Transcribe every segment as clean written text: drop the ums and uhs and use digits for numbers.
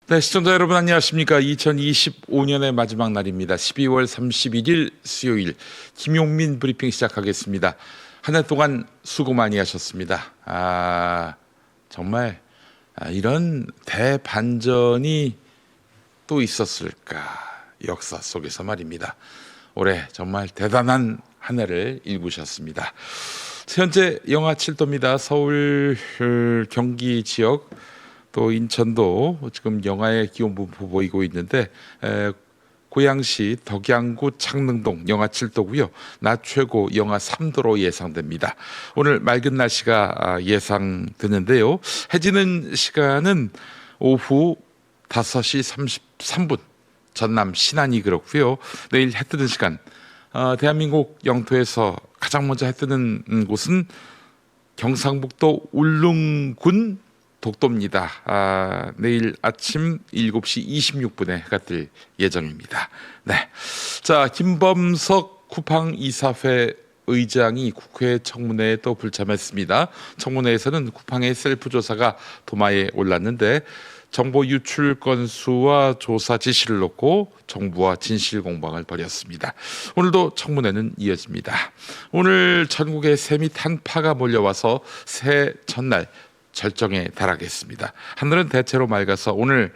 네, 시청자 여러분 안녕하십니까? 2025년의 마지막 날입니다. 12월 31일 수요일 김용민 브리핑 시작하겠습니다. 한 해 동안 수고 많이 하셨습니다. 정말 이런 대반전이 또 있었을까? 역사 속에서 말입니다. 올해 정말 대단한 한 해를 일구셨습니다. 현재 영하 7도입니다. 서울, 경기 지역 또 인천도 지금 영하의 기온 보이고 있는데 고양시 덕양구 창릉동 영하 7도고요. 낮 최고 영하 3도로 예상됩니다. 오늘 맑은 날씨가 예상되는데요. 해지는 시간은 오후 5시 33분 전남 신안이 그렇고요. 내일 해 뜨는 시간 대한민국 영토에서 가장 먼저 해 뜨는 곳은 경상북도 울릉군 독도입니다. 내일 아침 7시 26분에 해가 뜰 예정입니다. 네. 자, 김범석 쿠팡 이사회 의장이 국회 청문회에 또 불참했습니다. 청문회에서는 쿠팡의 셀프 조사가 도마에 올랐는데 정보 유출 건수와 조사 지시를 놓고 정부와 진실 공방을 벌였습니다. 오늘도 청문회는 이어집니다. 오늘 전국에 새 및 한파가 몰려와서 새해 첫날 절정에 달하겠습니다. 하늘은 대체로 맑아서 오늘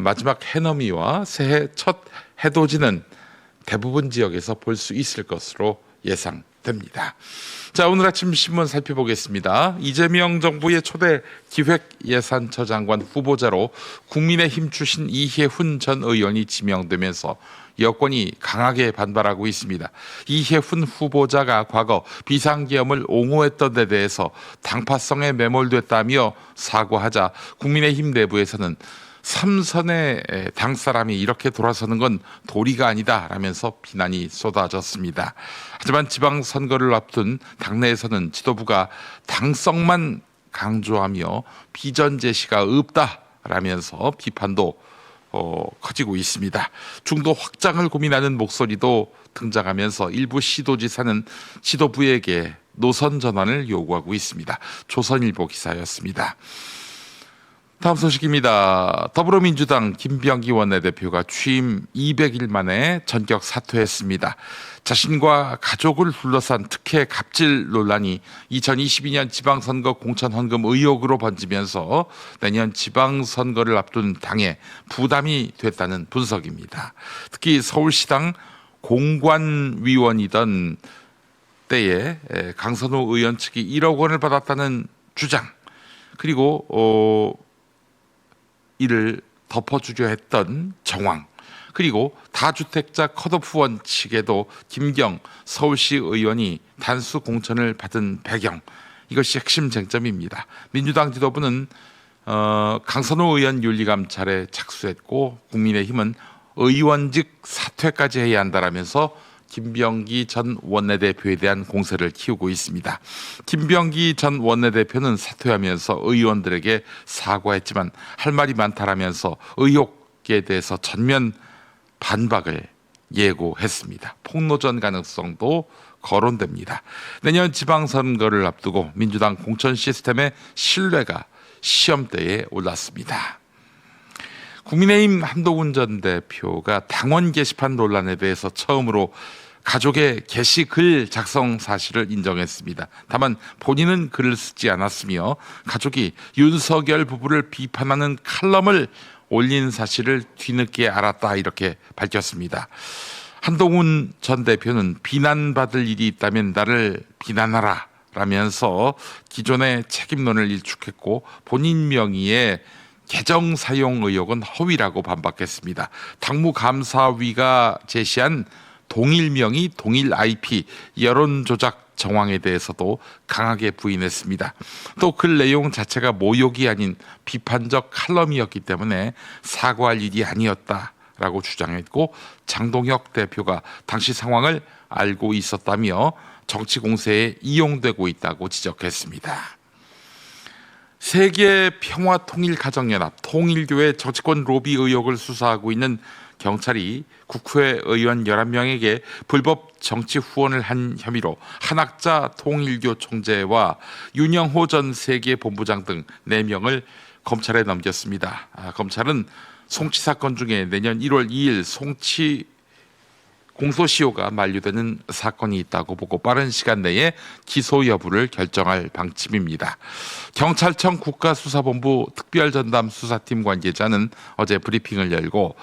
마지막 해넘이와 새해 첫 해돋이는 대부분 지역에서 볼 수 있을 것으로 예상됩니다. 자, 오늘 아침 신문 살펴보겠습니다. 이재명 정부의 초대 기획예산처 장관 후보자로 국민의힘 출신 이해훈 전 의원이 지명되면서 여권이 강하게 반발하고 있습니다. 이해훈 후보자가 과거 비상계엄을 옹호했던 데 대해서 당파성에 매몰됐다며 사과하자 국민의힘 내부에서는 삼선의 당 사람이 이렇게 돌아서는 건 도리가 아니다 라면서 비난이 쏟아졌습니다. 하지만 지방선거를 앞둔 당내에서는 지도부가 당성만 강조하며 비전 제시가 없다라면서 비판도 커지고 있습니다. 중도 확장을 고민하는 목소리도 등장하면서 일부 시도지사는 지도부에게 노선 전환을 요구하고 있습니다. 조선일보 기사였습니다. 다음 소식입니다. 더불어민주당 김병기 원내대표가 취임 200일 만에 전격 사퇴했습니다. 자신과 가족을 둘러싼 특혜 갑질 논란이 2022년 지방선거 공천 헌금 의혹으로 번지면서 내년 지방선거를 앞둔 당에 부담이 됐다는 분석입니다. 특히 서울시당 공관위원이던 때에 강선호 의원 측이 1억 원을 받았다는 주장, 그리고 이를 덮어주려 했던 정황, 그리고 다주택자 컷오프 원칙에도 김경 서울시 의원이 단수 공천을 받은 배경, 이것이 핵심 쟁점입니다. 민주당 지도부는 강선호 의원 윤리감찰에 착수했고 국민의힘은 의원직 사퇴까지 해야 한다라면서 김병기 전 원내대표에 대한 공세를 키우고 있습니다. 김병기 전 원내대표는 사퇴하면서 의원들에게 사과했지만 할 말이 많다라면서 의혹에 대해서 전면 반박을 예고했습니다. 폭로전 가능성도 거론됩니다. 내년 지방선거를 앞두고 민주당 공천 시스템의 신뢰가 시험대에 올랐습니다. 국민의힘 한동훈 전 대표가 당원 게시판 논란에 대해서 처음으로 가족의 게시글 작성 사실을 인정했습니다. 다만 본인은 글을 쓰지 않았으며 가족이 윤석열 부부를 비판하는 칼럼을 올린 사실을 뒤늦게 알았다, 이렇게 밝혔습니다. 한동훈 전 대표는 비난받을 일이 있다면 나를 비난하라 라면서 기존의 책임론을 일축했고 본인 명의의 계정 사용 의혹은 허위라고 반박했습니다. 당무감사위가 제시한 동일 명의, 동일 IP 여론 조작 정황에 대해서도 강하게 부인했습니다. 또 글 내용 자체가 모욕이 아닌 비판적 칼럼이었기 때문에 사과할 일이 아니었다라고 주장했고, 장동혁 대표가 당시 상황을 알고 있었다며 정치 공세에 이용되고 있다고 지적했습니다. 세계평화통일가정연합 통일교회 정치권 로비 의혹을 수사하고 있는 경찰이 국회의원 11명에게 불법 정치 후원을 한 혐의로 한학자 통일교 총재와 윤영호 전 세계본부장 등 4명을 검찰에 넘겼습니다. 검찰은 송치 사건 중에 내년 1월 2일 송치 공소시효가 만료되는 사건이 있다고 보고 빠른 시간 내에 기소 여부를 결정할 방침입니다. 경찰청 국가수사본부 특별전담 수사팀 관계자는 어제 브리핑을 열고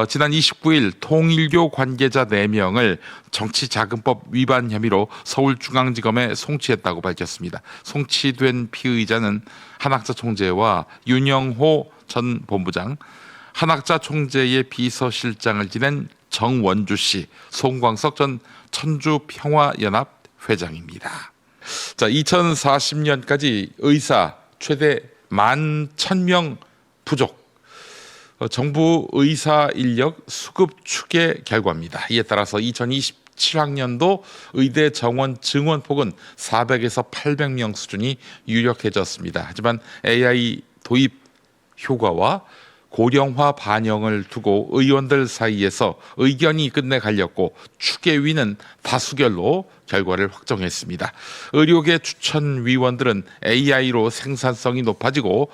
지난 29일 통일교 관계자 4명을 정치자금법 위반 혐의로 서울중앙지검에 송치했다고 밝혔습니다. 송치된 피의자는 한학자 총재와 윤영호 전 본부장, 한학자 총재의 비서실장을 지낸 정원주 씨, 송광석 전 천주평화연합 회장입니다. 자, 2040년까지 의사 최대 11,000명 부족. 정부 의사 인력 수급 추계 결과입니다. 이에 따라서 2027학년도 의대 정원 증원폭은 400에서 800명 수준이 유력해졌습니다. 하지만 AI 도입 효과와 고령화 반영을 두고 의원들 사이에서 의견이 끝내 갈렸고 추계위는 다수결로 결과를 확정했습니다. 의료계 추천위원들은 AI로 생산성이 높아지고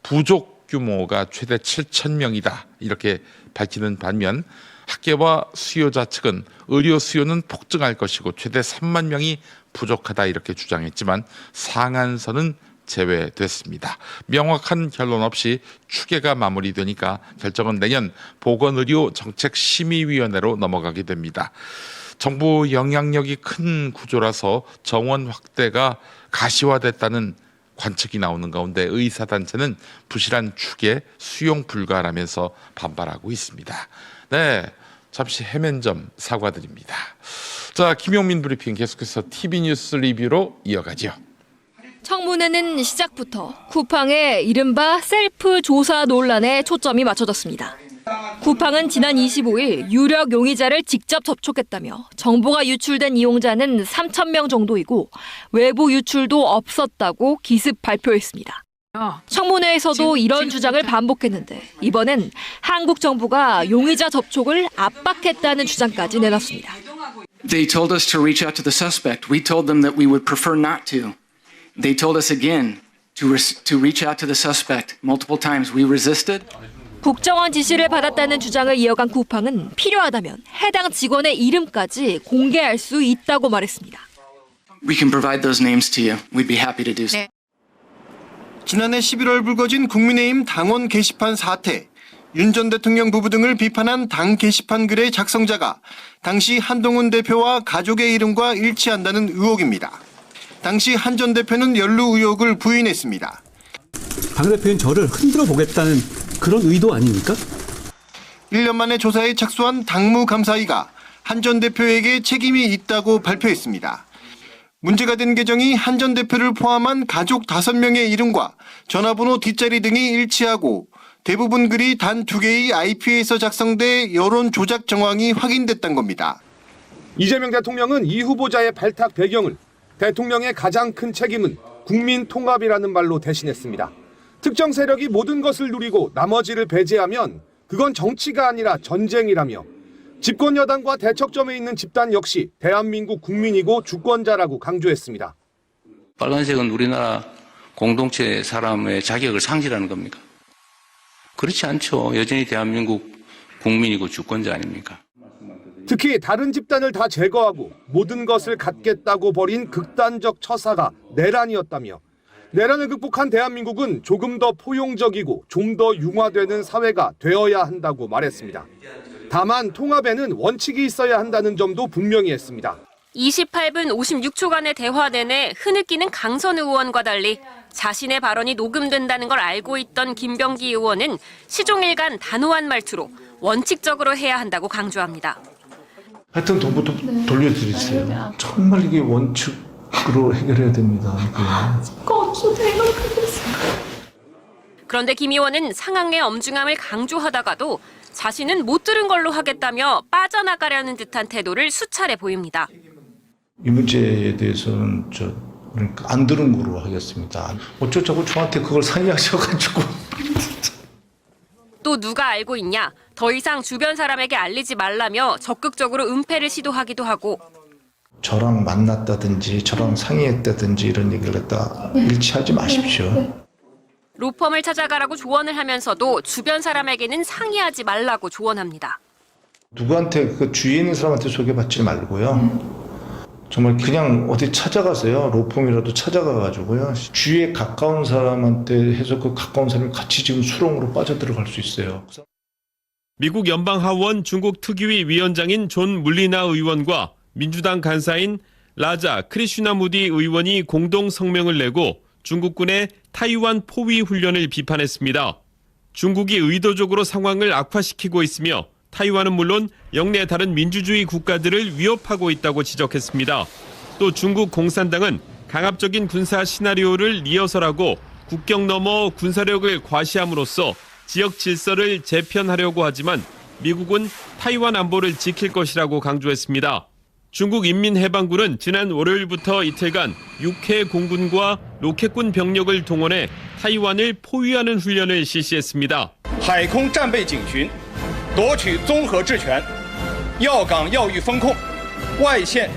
부족 규모가 최대 7,000명이다 이렇게 밝히는 반면 학계와 수요자 측은 의료 수요는 폭증할 것이고 최대 3만 명이 부족하다 이렇게 주장했지만 상한선은 제외됐습니다. 명확한 결론 없이 추계가 마무리되니까 결정은 내년 보건의료정책심의위원회로 넘어가게 됩니다. 정부 영향력이 큰 구조라서 정원 확대가 가시화됐다는 관측이 나오는 가운데 의사단체는 부실한 추계 수용 불가라면서 반발하고 있습니다. 네, 잠시 헤맨 점 사과드립니다. 자, 김용민 브리핑 계속해서 TV뉴스 리뷰로 이어가죠. 청문회는 시작부터 쿠팡의 이른바 셀프 조사 논란에 초점이 맞춰졌습니다. 쿠팡은 지난 25일 유력 용의자를 직접 접촉했다며 정보가 유출된 이용자는 3,000명 정도이고 외부 유출도 없었다고 기습 발표했습니다. 청문회에서도 이런 주장을 반복했는데 이번엔 한국 정부가 용의자 접촉을 압박했다는 주장까지 내놨습니다. They told us to reach out to the suspect. We told them that we would prefer not to. They told us again to reach out to the suspect multiple times. We resisted. 국정원 지시를 받았다는 주장을 이어간 쿠팡은 필요하다면 해당 직원의 이름까지 공개할 수 있다고 말했습니다. We can provide those names to you. We'd be happy to do so. 지난해 11월 불거진 국민의힘 당원 게시판 사태. 윤 전 대통령 부부 등을 비판한 당 게시판 글의 작성자가 당시 한동훈 대표와 가족의 이름과 일치한다는 의혹입니다. 당시 한 전 대표는 연루 의혹을 부인했습니다. 당 대표는 저를 흔들어 보겠다는 그런 의도 아닙니까? 1년 만에 조사에 착수한 당무감사위가 한 전 대표에게 책임이 있다고 발표했습니다. 문제가 된 계정이 한 전 대표를 포함한 가족 5명의 이름과 전화번호 뒷자리 등이 일치하고 대부분 글이 단 2개의 IP에서 작성돼 여론 조작 정황이 확인됐던 겁니다. 이재명 대통령은 이 후보자의 발탁 배경을 대통령의 가장 큰 책임은 국민 통합이라는 말로 대신했습니다. 특정 세력이 모든 것을 누리고 나머지를 배제하면 그건 정치가 아니라 전쟁이라며 집권 여당과 대척점에 있는 집단 역시 대한민국 국민이고 주권자라고 강조했습니다. 빨간색은 우리나라 공동체 사람의 자격을 상실하는 겁니까? 그렇지 않죠. 여전히 대한민국 국민이고 주권자 아닙니까? 특히 다른 집단을 다 제거하고 모든 것을 갖겠다고 벌인 극단적 처사가 내란이었다며 내란을 극복한 대한민국은 조금 더 포용적이고 좀 더 융화되는 사회가 되어야 한다고 말했습니다. 다만 통합에는 원칙이 있어야 한다는 점도 분명히 했습니다. 28분 56초간의 대화 내내 흐느끼는 강선 의원과 달리 자신의 발언이 녹음된다는 걸 알고 있던 김병기 의원은 시종일관 단호한 말투로 원칙적으로 해야 한다고 강조합니다. 하여튼 돈부터 돌려드리세요. 정말 이게 원칙으로 해결해야 됩니다. 그런데 김 의원은 상황의 엄중함을 강조하다가도 자신은 못 들은 걸로 하겠다며 빠져나가려는 듯한 태도를 수차례 보입니다. 이 문제에 대해서는 그러니까 안 들은 거로 하겠습니다. 어쩌자고 저한테 그걸 상의하셔가지고. 또 누가 알고 있냐? 더 이상 주변 사람에게 알리지 말라며 적극적으로 은폐를 시도하기도 하고 저랑 만났다든지 저랑 상의했다든지 이런 얘기를 했다 일치하지 마십시오. 로펌을 찾아가라고 조언을 하면서도 주변 사람에게는 상의하지 말라고 조언합니다. 누구한테 그 주위에 있는 사람한테 소개받지 말고요. 정말 그냥 어디 찾아가세요. 로펌이라도 찾아가가지고요. 주위에 가까운 사람한테 해서 그 가까운 사람이 같이 지금 수렁으로 빠져들어갈 수 있어요. 미국 연방하원 중국 특위위 위원장인 존 물리나 의원과 민주당 간사인 라자 크리슈나무디 의원이 공동 성명을 내고 중국군의 타이완 포위 훈련을 비판했습니다. 중국이 의도적으로 상황을 악화시키고 있으며 타이완은 물론 영내 다른 민주주의 국가들을 위협하고 있다고 지적했습니다. 또 중국 공산당은 강압적인 군사 시나리오를 리허설하고 국경 너머 군사력을 과시함으로써 지역 질서를 재편하려고 하지만 미국은 타이완 안보를 지킬 것이라고 강조했습니다. 중국 인민해방군은 지난 월요일부터 이틀간 육해 공군과 로켓군 병력을 동원해 타이완을 포위하는 훈련을 실시했습니다. 海空战备警巡夺取综合治权要岗要域风控外线